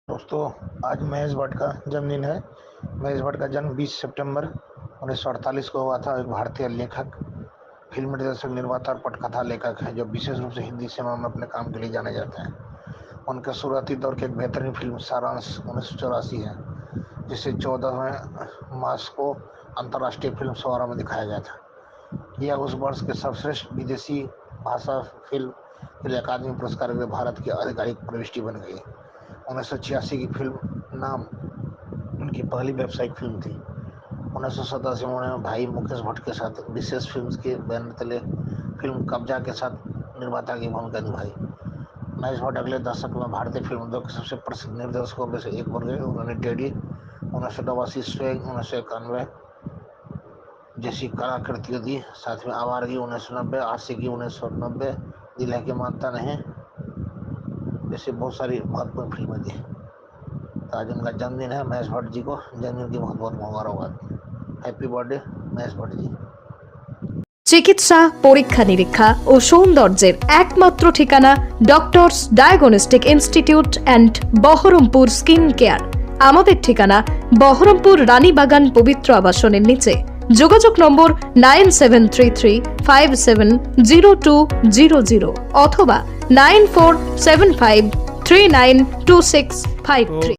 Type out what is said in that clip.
दोस्तों, आज महेश भट्ट का जन्मदिन है। महेश भट्ट का जन्म 20 सितंबर 1948 को हुआ था। एक भारतीय लेखक, फिल्म निर्देशक, निर्माता और पटकथा लेखक हैं जो विशेष रूप से हिंदी सिनेमा में अपने काम के लिए जाने जाते हैं। उनके शुरुआती दौर की एक बेहतरीन फिल्म सारांश 1984 है, जिसे 14वें मार्च को अंतर्राष्ट्रीय फिल्म समारोह में दिखाया गया था। यह उस वर्ष के सर्वश्रेष्ठ विदेशी भाषा फिल्म के लिए अकादमी पुरस्कार के लिए भारत की आधिकारिक प्रविष्टि बन गई। 1986 की फिल्म नाम उनकी पहली व्यावसायिक फिल्म थी। 1987 में उन्होंने भाई मुकेश भट्ट के साथ विशेष फिल्म्स के बैनर तले फिल्म कब्जा के साथ निर्माता की भूमिका निभाई। महेश भट्ट अगले दशक में भारतीय फिल्म उद्योग के सबसे प्रसिद्ध निर्देशकों में से एक बन गए। उन्होंने टेडी 1989, स्वैग 1991 जैसी कलाकृतियाँ दी। साथ में आवारगी 1990, आशिकी 1990, दिल है कि मानता नहीं जैसे बहुत सारी महत्वपूर्ण फिल्में दी। तो आज उनका जन्मदिन है। महेश भट्ट जी को जन्मदिन की बहुत बहुत मुबारकबाद। Happy birthday Mahesh Bhatt ji. চিকিৎসা, পরীক্ষা নিরীক্ষা ও সৌন্দর্যের একমাত্র ঠিকানা doctors diagnostic institute and Baharampur skin care. আমাদের ঠিকানা বহরমপুর রানীবাগান পবিত্র আবাসনের নিচে। যোগাযোগ নম্বর 9733570200 অথবা 9475392653।